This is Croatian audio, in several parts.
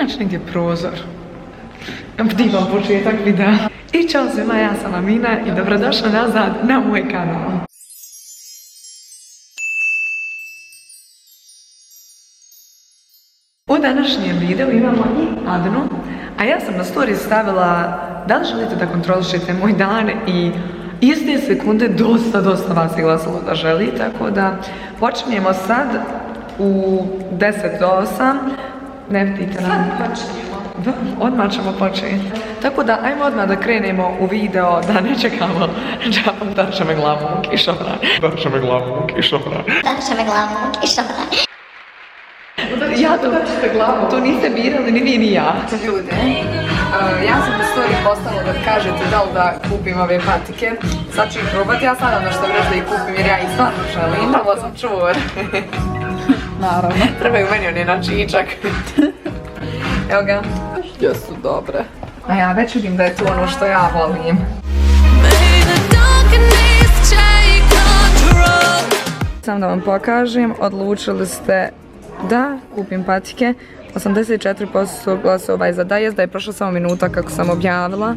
naći negdje prozor. Divan početak videa. I čao svima, ja sam Amina i dobrodošla nazad na moj kanal. U današnjem videu imamo i Adnu, a ja sam na story stavila da li želite da kontrolišete moj dan i iste sekunde dosta vas je glasalo da želi, tako da počinjemo sad u 10 do 8. Ne vidite nam. Sad počinjemo. Odmah ćemo početi. Tako da, ajmo odmah da krenemo u video, da ne čekamo. Dar će me glavu u kišobran. Ja to niste birali ni vi ni ja. Ljude, ja sam na story postala da kažete da li da kupim ove patike. Sad ću ih probati, ja sad nešto vreći da ih kupim jer ja ih stvarno želim. Malo sam čuvar. Naravno. Trebaju meni one na čičak. Evo ga. Jesu dobre. A ja već vidim da je to ono što ja volim. Sam da vam pokažem, odlučili ste da kupim patike. 84% glasova je za da, jest da je prošla samo minuta kako sam objavila.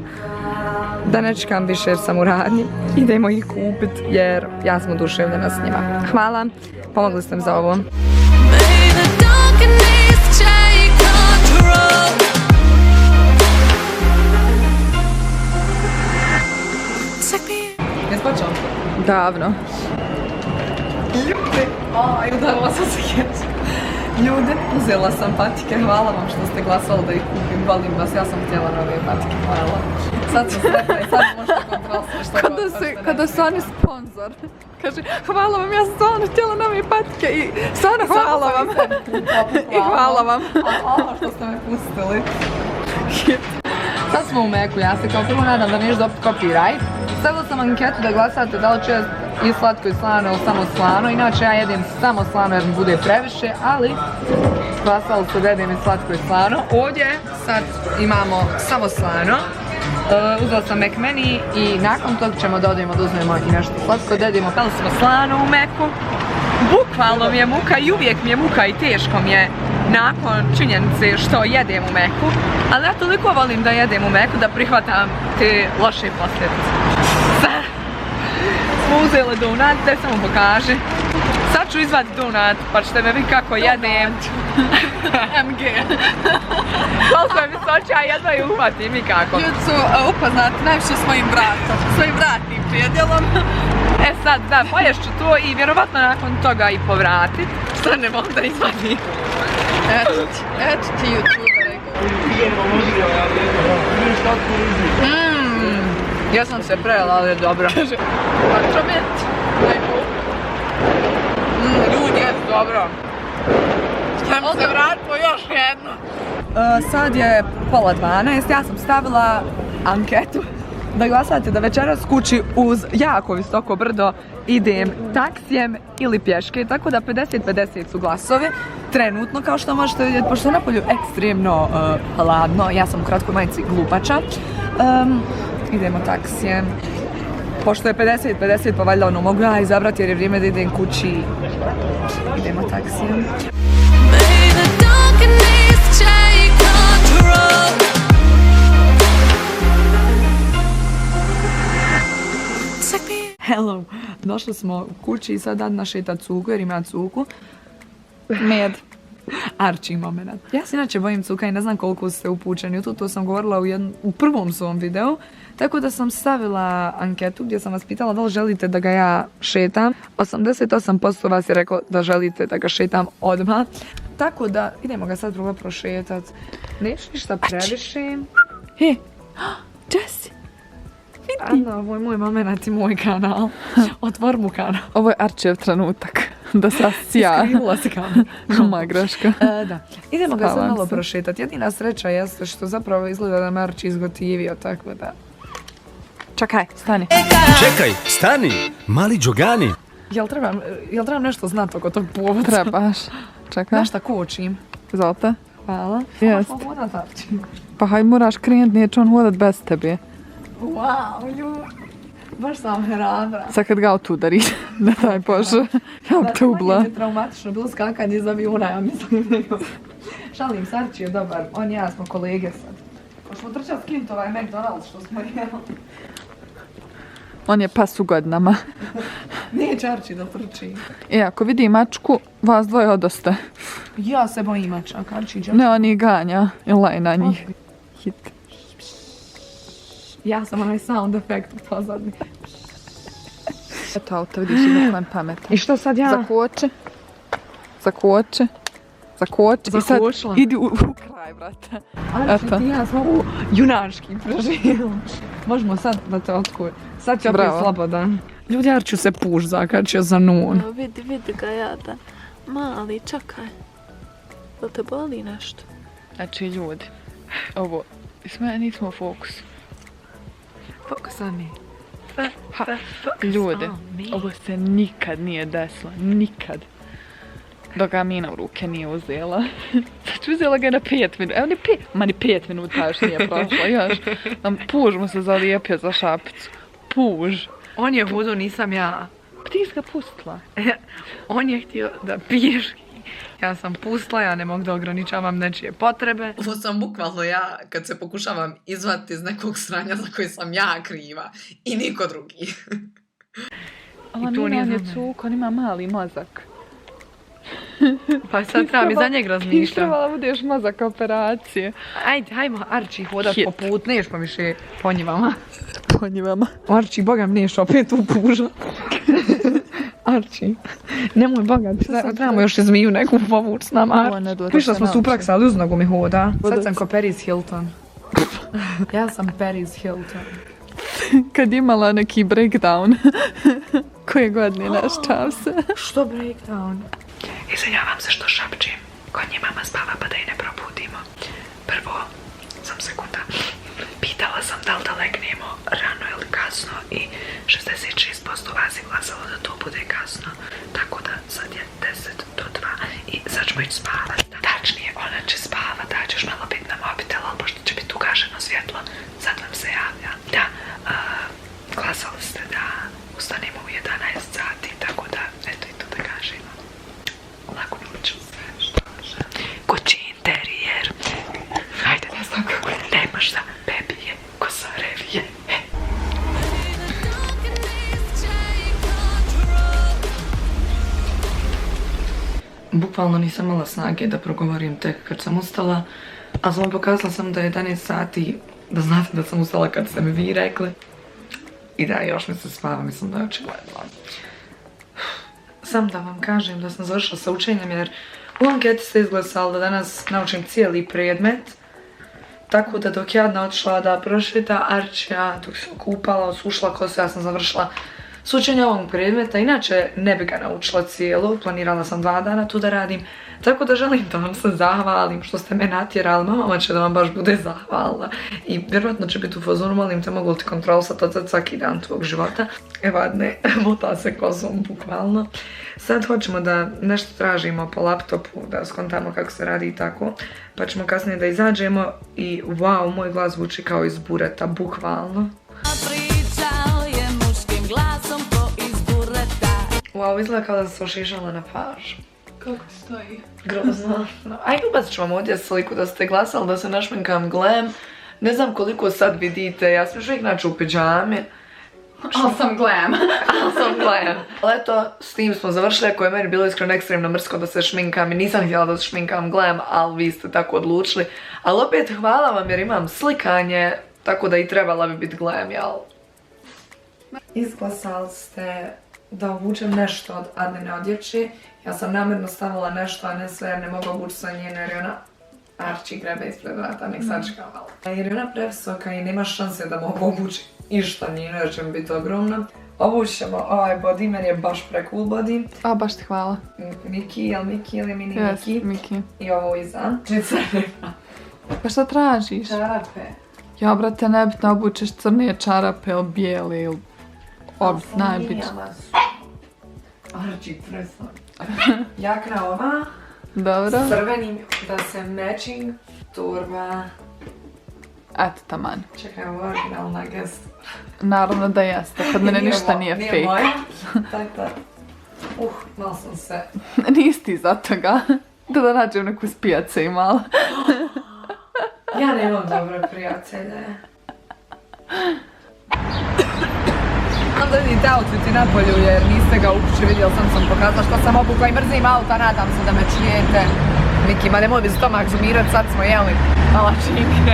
Da ne čekam više jer sam u radnji. Idemo ih kupit jer ja sam oduševljena s njima. Hvala, pomogli ste mi za ovo. Jes počeo? Davno. Ljude, udarila sam se jesu. Ljude, uzela sam patike, hvala vam što ste glasali da ih kupim, volim vas, ja sam htjela nove patike, hvala. Sad ću sretna i sad možete kontroliti što god. Kada su oni sponsor, kaže hvala vam, ja sam stvarno htjela nove patike i stvarno hvala vam. I hvala vam. Hvala što ste me pustili. Sad smo u Meku, ja se kao prvo nadam da neću dobiti copyright. Stavila sam anketu da glasate da li će i slatko i slano ili samo slano, inače ja jedem samo slano jer mi bude previše, ali glasalo se da jedem i slatko i slano. Ovdje sad imamo samo slano, uzela sam McMeni i nakon toga ćemo da odemo da uzmemo i nešto slatko, da jedemo, peli smo slano u Meku. Bukvalno mi je muka i uvijek mi je muka i teško mi je nakon činjenice što jedem u Meku, ali ja toliko volim da jedem u Meku da prihvatam te loše posljedice. Sad smo uzeli donat, da samo pokaži. Sad ću izvati donat pa ćete me vidjeti kako jedem. MG. Koliko je visoče, a jedva je uhvatim i kako. Ljudi su upoznati najviše svojim vratnim prijedjelom. E sad, da, poješću to i vjerovatno nakon toga i povratit. Što ne mogu da izvadim. Eto ti YouTubera. Ja sam se prejela, ali je dobro. Kaže, pačomet. Ljudi, je dobro. Ćemo se vratimo još jedno. Sad je 11:30, ja sam stavila anketu da glasate da večeras kući uz jako visoko brdo idem taksijem ili pješke, tako da 50-50 su glasovi. Trenutno, kao što možete vidjeti, pošto je na polju ekstremno hladno, ja sam u kratkoj majici glupača, idemo taksijem. Pošto je 50-50, pa valjda ono mogu ja izabrati jer je vrijeme da idem kući. Idemo taksijem. Hello, došli smo kući i sad Adna šeta cuku jer ima cuku. Med. Arči moment. Ja se inače bojim cuka i ne znam koliko ste upućeni u to sam govorila u prvom svom videu. Tako da sam stavila anketu gdje sam vas pitala da li želite da ga ja šetam. 88% vas je reklo da želite da ga šetam odmah. Tako da idemo ga sad probati prošetat. Neću ništa previše. He, Jesse. Adna, ovo je moj moment i moj kanal. Otvor mu kanal. Ovo je Arčev trenutak. Da sad sjaj. Iskrivila se kanal. Ma greška. Da. Idemo ga sad malo prošetati. Jedina sreća jeste što zapravo izgleda da me Arči izgotivio, tako da... Čekaj, stani. Čekaj, stani, mali džogani. Jel trebam nešto znati oko tog povoda? Trebaš. Čekaj. Znaš šta kočim? Izvolite. Hvala. Jest. Pa haj moraš krenut, neće on hodat bez tebe. Wow, ljudi. Baš sam hrabra. Sad kad ga otudari, ne daj Bože, ja bi te ubila. Da, traumatično bilo skakanje iz aviona, ja mislim. Šalim se, Arčije je dobar, on i ja smo kolege sad. Ko smo trčali skinuti ovaj McDonald's što smo jeli. On je pas u godinama. Neće Arčije da trči. Ako vidi mačku, vas dvoje odoste. Ja se bojim mačaka, Arčije. Ne, on ih ganja i laj na njih. Hit. Ja sam onaj sound effect u pozadnji. Eto auto, vidiš i bukvan pametan. I što sad ja? Zakoče. Zakoče. Zakoče. I sad Zakočila. idi u kraj, brate. Arčije, ti ja smo u junački preživjeli. Možemo sad da te otkujem. Sad će opet Bravo. slobodan. Ljudi, Arčiju se pužza, kačio za nun. Evo vidi ga jada. Mali, čekaj. Da te boli nešto? Znači, ljudi, ovo, nismo u fokusu. Fokus on me. Ljudi, ovo se nikad nije desilo, nikad. Dok ga Mina u ruke nije uzela. Znači, uzela ga je na 5 minuta. Evo ni 5 minuta još nije prošlo, još. Puž mu se zalijepio za šapicu. Puž. On je hudo, nisam ja. Pa ti si ga pustila. On je htio da piješ. Ja sam pustila, ja ne mogu da ograničavam nečije potrebe. Ovo sam bukvalno ja kad se pokušavam izvaditi iz nekog sranja za koje sam ja kriva i niko drugi. Ali tu Mina nije je za mene. cuk, on ima mali mozak. Pa sad trebam i za njeg Ti razmišljati. trebala budeš mozak operacije. Ajde, hajmo Arčiji hodat Hit. po put, neš pa više po njivama. Po njivama. Arčiji, boga mi neš opet upuža. Arčiji, nemoj boga, trebamo još i zmiju neku povuč s nama. Ovo ne dođe Prišla se smo nauči. suprak, ali uz nogu mi hoda. Sad Vodac. sam ko Paris Hilton. Ja sam Paris Hilton. Kad imala neki breakdown. Koje godine naštav se. Što breakdown? Izvinjavam se što šapčim. Kod nje mama spava pa da je ne probudimo. Prvo, sam sekunda, pitala sam da li da legnemo rano ili kasno i 66% vas je glasalo da to bude kasno. Tako da sad je 10 do 2 i sad ćemo ići spavat. Tačnije, ona će spavat, da ćeš malo biti na mobitel, ali pošto će biti ugašeno svjetlo, sad nam se javlja. Da, glasali ste da ustanemo u 11 sati, tako da, eto i to da kažemo. Laku noć. Kući interijer. Ajde, ne znam kako je. Nemaš za bebije, kosarevije. Bukvalno nisam imala snage da progovorim tek kad sam ustala, a sam pokazala sam da je 11 sati, da znate da sam ustala kad ste mi vi rekli. I da, još mi se spava, mislim da je očigledno. Sam da vam kažem da sam završila sa učenjem jer u anketi se izglasalo da danas naučim cijeli predmet. Tako da dok ja otišla da prošeta Arčija, dok sam kupala, osušila kosu, ja sam završila s učenja ovog predmeta. Inače ne bi ga naučila cijelo, planirala sam 2 dana tu da radim. Tako da želim da vam se zahvalim što ste me natjerali, mama će da vam baš bude zahvalna. I vjerojatno će biti u fazonu, molim te, mogu li ti kontrolisati od svaki dan tvog života. Evo, ne, mota se kosom, bukvalno. Sad hoćemo da nešto tražimo po laptopu, da skontamo kako se radi i tako. Pa ćemo kasnije da izađemo i wow, moj glas zvuči kao iz bureta, bukvalno. Pričao je muškim glasom ko iz bureta. Wow, izgleda kao da se ošišala na pažu. Kako stoji? Grozno. Ajde, ubacit ću vam ovdje sliku da ste glasali da se našminkam glam. Ne znam koliko sad vidite, ja sam još uvijek naći u pidžami. Ali sam glam. Ali sam glam. Ali eto, s tim smo završili, ako je meni bilo iskreno ekstremno mrsko da se šminkam i nisam htjela da se šminkam glam, ali vi ste tako odlučili. Ali opet hvala vam jer imam slikanje, tako da i trebala bi biti glam, jel? Izglasali ste da obučem nešto od Adnine odjeće. Ja sam namjerno stavila nešto, a ne sve jer ne mogu obući sa njene jer je ona Arčiji grebe ispred vrata, nek sačka malo. Jer je ona previsoka i nema šanse da mogu obući išta njeno jer će mi biti ogromno. Obući ćemo ovaj body, meni je baš pre-cool body. A, baš ti hvala. Miki, jel Miki ili mini Jes, Miki? Miki. I ovo iza. Pa šta tražiš? Čarape. Ja, brate, nebitno obučeš crne čarape ili bijele ili najbić. Arčiji presno. Jakna ova. Dobro. S crvenim da se matching turba. Eto, taman. Čekaj, ovo je originalna gest. Naravno da jeste, kod mene ništa nije Nije fake. moja. Tak, tak. Malo sam se... Nisi ti za toga. Da nađem neku s pijace i malo. Ja nemam dobre prijatelje. Onda vidite outfit na polju jer niste ga u kući, vidjela sam pokazala što sam obukla i mrzim auta, nadam se da me čujete. Miki, ma nemoj bi stomak zoomirat, sad smo jeli palačinke.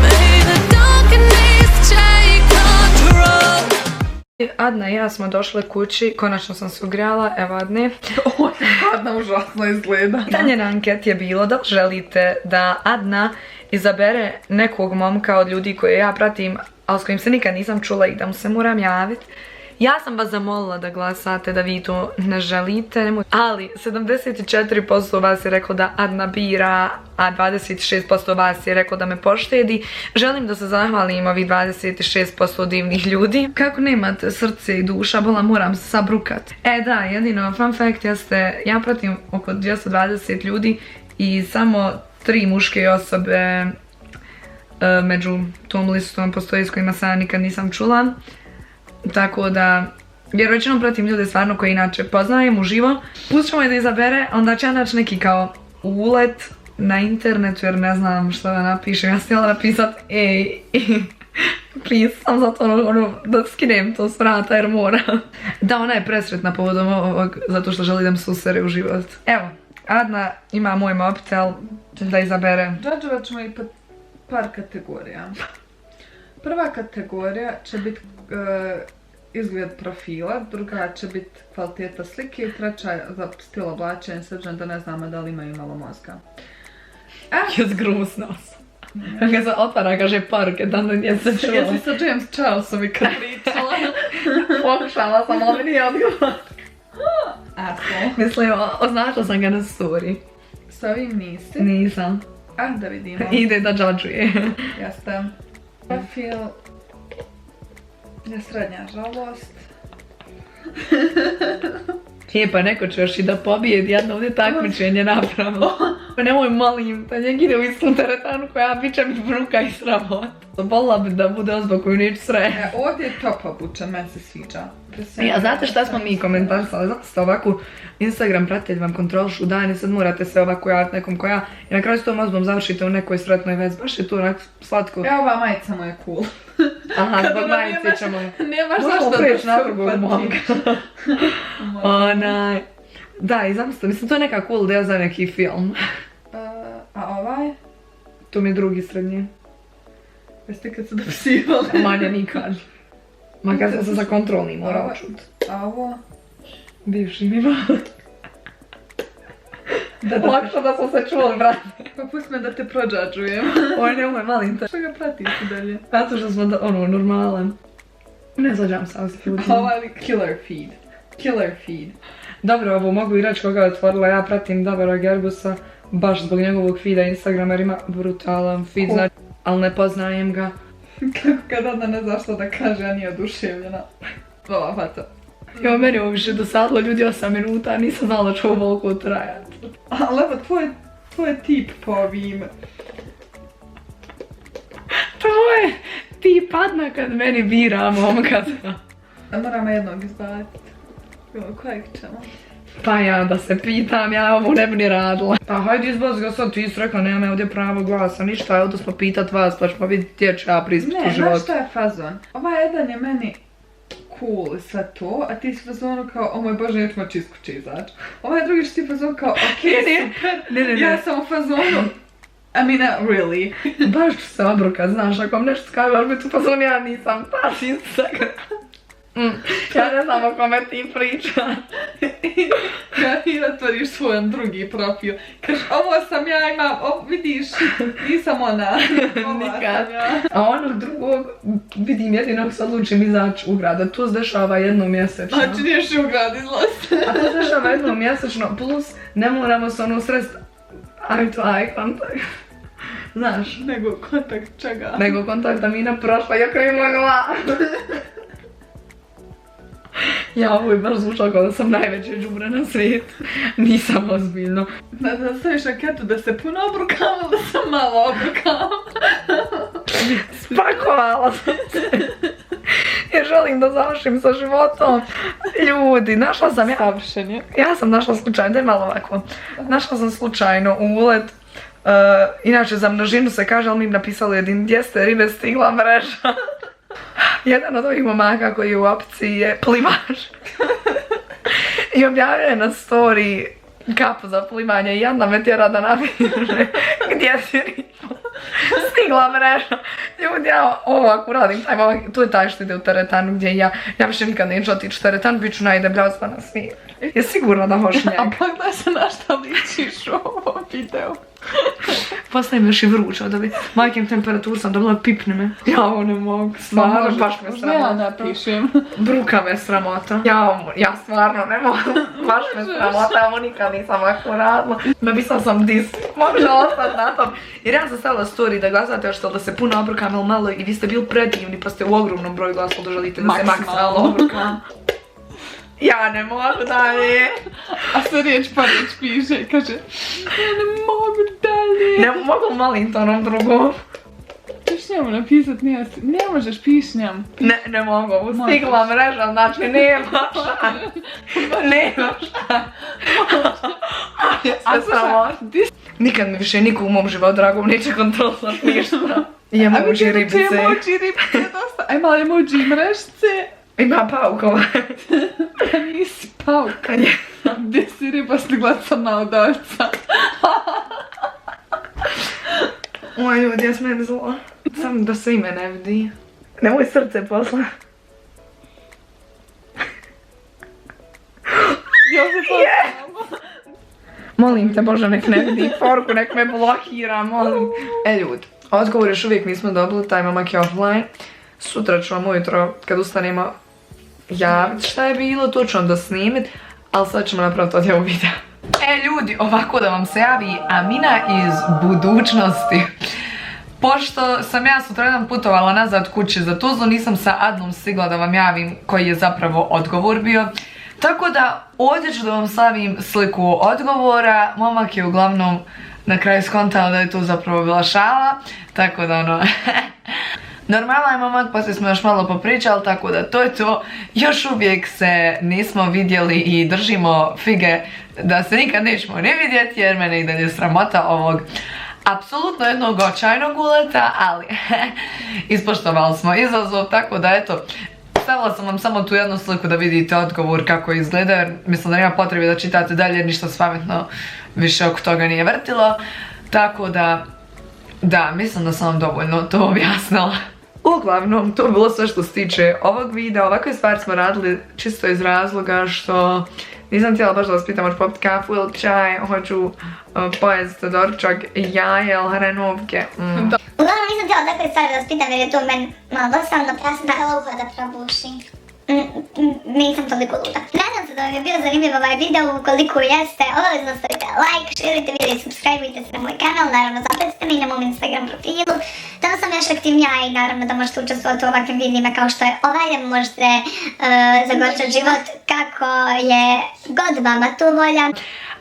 May the darkness take control. Adna i ja smo došle kući, konačno sam se ugrijala, evo Adne. Adna užasno izgleda. Pitanje na anketi je bilo da li želite da Adna izabere nekog momka od ljudi koje ja pratim, ali s kojim se nikad nisam čula i da mu se moram javiti. Ja sam vas zamolila da glasate, da vi to ne želite, ali 74% vas je reklo da Adna bira, a 26% vas je reklo da me poštedi. Želim da se zahvalim ovih 26% divnih ljudi. Kako nemate srce i duša, bola moram se sabrukat. Da, jedino fun fact jeste, ja pratim oko 220 ljudi i samo 3 muške osobe među tom listom postoji s kojima sam nikad nisam čula. Tako da, jer većinom pratim ljude stvarno koje inače poznajem uživo. Pustit ćemo je da izabere, onda će ja naći neki kao ulet na internetu jer ne znam što da napišem. Ja sam htjela napisat please, sam zato da skinem to s vrata jer moram. Da, ona je presretna povodom ovog zato što želi da mi se usere u život. Evo, Adna ima moj mobitel da izabere. Džadžovat ćemo i par kategorija. Prva kategorija će biti izgled profila, druga će biti kvaliteta slike i treća za stil oblačenja, s obzirom da ne znamo da li imaju malo mozga. Jes grusno sam. Kad se otvara, kaže parke, da nije se čula. Jesi sa James Charlesom i kad pričala? Pokušala sam, ali nije odgovor. Asshole. Mislim, označila sam ga na story. S ovim nisi? Nisam. Da vidimo. Ide da džadžuje. Jeste. Profil je srednja žalost. Pa neko će još i da pobijedi, jedno ovdje takmičenje napravilo. Nemoj molim, da njeg ide u istu teretanu koja bit će mi bruka i sramot. Volila bi da bude osoba koju neću sreti. Ovdje je top obučen, meni se sviđa. A znate šta smo mi komentarisali? Znate ste ovako, Instagram pratitelj vam kontrolišu dan i sad morate se ovako javiti nekom koja i na kraju s tom osobom završite u nekoj sretnoj vezi. Baš je to onak slatko. Evo ova majica mu je cool. Aha, zbog majice ćemo... Nemaš možemo zašto prijeći da na drugog momka. Onaj... Da, i zamislite, mislim to je neka cool ideja za neki film. A ovaj? To mi je drugi srednji. Jeste kad se dopsivali? Manje nikad. Ma kad sam se za kontrolni morao čut. A ovo? Bivši mi malo. Lakše da smo se čuli, brate. Pa pusti me da te prođađujem. Oj, nemoj, malim te. Što ga pratiš i dalje? Zato što smo normalan. Ne zađam sa s ljudima. Ovo je killer feed. Killer feed. Dobro, ovo mogu i reći koga je otvorila. Ja pratim Davora Gerbusa baš zbog njegovog feeda Instagrama jer ima brutalan feed, znači, ali ne poznajem ga. Kako kad onda ne zna što da kaže, a nije oduševljena. Ova fata. Jo, meni ovo više dosadilo ljudi 8 minuta, a nisam znala da će ovo ovoliko trajati. Ali evo, tvoj tip po ovim... Tvoj tip Adna kad meni bira momka. Moramo jednog izbaciti. Kojeg ćemo? Pa ja da se pitam, ja ovo ne bi ni radila. Pa hajde izbaci ga sad, ti si rekla, nema ovdje pravo glasa, ništa, evo da smo pitat vas, pa ćemo vidjeti gdje ću ja prispiti u životu. Ne, znaš šta je fazon? Ovaj jedan je meni cool i sve to, a ti si fazonu kao, o moj bože, nećemo čist kuće izaći. Ovaj drugi što ti fazon kao, okej, super, Ne. ja sam u fazonu, I mean, not really. Baš ću se obrukat, znaš, ako vam nešto skažeš biti u fazonu, ja nisam taš Instagram. Ja ne znam o kome ti priča. I otvoriš svoj drugi profil. Kaš, ovo sam ja, imam, vidiš, nisam ona. Nikad. A onog drugog vidim jedino ako se odlučim izaći u grad, a to se dešava jednom mjesečno. Znači niješ u grad izlaz. A to se dešava jednom mjesečno, plus ne moramo se ono srest eye to eye kontakt. Znaš? Nego kontakt čega? Nego kontakta mi na prošla, jako mi mogla. Ja ovo je baš zvučalo kao da sam najveće džubre na svijetu. Nisam ozbiljno. Da staviš anketu da se puno obrukam ili da sam malo obrukam. Spakovala sam se. Jer želim da završim sa životom. Ljudi, našla sam ja... Savršen je. Ja sam našla slučajno, daj malo ovako. Našla sam slučajno ulet. Inače za množinu se kaže, ali mi im napisali jedin gdje ste ribe stigla mreža. Jedan od ovih momaka koji je u opciji je plivač. I objavio je na story kapu za plivanje i Jadna me tjera da napiše gdje si riba stigla mreža. Ljudi, ja ovako radim, tu je taj što ide u teretanu gdje ja više nikad neću otići u teretan, bit ću najdeblja osoba na svijetu. Je sigurno da hoš njega. A pogledaj se na šta ličiš u ovom videu. Postaje mi još i vruće od ovih. Majkem temperaturu sam dobila, pipne me. Ja ovo ne mogu, stvarno, baš me Ja sramota. napišem. Bruka me sramota. Ja stvarno ne mogu, baš me sramota, ovo nikad nisam ovako radila. Napisala sam dis, može ostati na tom. Jer ja sam stavila story da glasate još to da se puno obrukam ili malo i vi ste bili predivni pa ste u ogromnom broju glasala da želite da se maksimalno obrukam. Ja ne mogu dalje. A sve riječ pa riječ piše i kaže ja ne mogu dalje. Ne mogu malim tonom drugom. Ćeš njemu napisat, ne možeš pišnjam. Ne mogu, stigla mreža, znači nema šta. Nema šta. A slušaj, Nikad mi više niko u mom životu dragom neće kontrolovat ništa. I emoji ribice. Emoji ribice dosta. Aj malo emoji mrežce. Ima paukova. Da nisi pauka. Gdje si riba stigla crna od ovca. Oj ljudi, ja smijem zlo. Samo da se ime ne vidi. Nemoj srce posla. Ja se poznam. Molim te Bože, nek ne vidi porku, nek me blokira, molim. Ljudi, odgovor još uvijek nismo dobili, taj momak je offline. Sutra ću vam ujutro, kad ustanemo, javiti šta je bilo, to ću vam da snimit, ali sad ćemo napraviti odjavu videa. Ljudi, ovako da vam se javi Amina iz budućnosti. Pošto sam ja sutradan putovala nazad kući za Tuzlu, nisam sa Adnom stigla da vam javim koji je zapravo odgovor bio. Tako da ovdje ću da vam stavim sliku odgovora. Momak je uglavnom na kraju skontao da je to zapravo bila šala. Tako da ono... Normalan je momak, poslije smo još malo popričali, tako da to je to. Još uvijek se nismo vidjeli i držimo fige da se nikad nećemo ne vidjeti jer mene i dalje sramota ovog apsolutno jednog očajnog uleta, ali ispoštovali smo izazov, tako da eto, stavila sam vam samo tu jednu sliku da vidite odgovor kako izgleda, jer mislim da nema potrebe da čitate dalje jer ništa pametno više oko toga nije vrtilo, tako da, mislim da sam vam dovoljno to objasnila. Uglavnom, to je bilo sve što se tiče ovog videa. Ovakve stvari smo radili čisto iz razloga što nisam htjela baš da vas pitam hoću popiti kafu ili čaj, hoću pojesti doručak, jaje ili hrenovke. Uglavnom nisam htjela takve stvari da vas pitam jer je to meni malo dosadno, pa ja sam htjela uho da probušim. Nisam toliko luda. Nadam se da vam je bio zanimljiv ovaj video, ukoliko jeste, obavezno stavite like, širite video i subscribeujte se na moj kanal, naravno zapratite me i na mom Instagram profilu. Tamo sam još aktivnija i naravno da možete učestvovati u ovakvim videima kao što je ovaj, da možete zagorčati život kako je god vama to volja.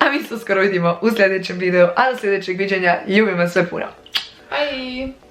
A mi se uskoro vidimo u sljedećem videu, a do sljedećeg viđenja ljubim vas sve puno. Bye.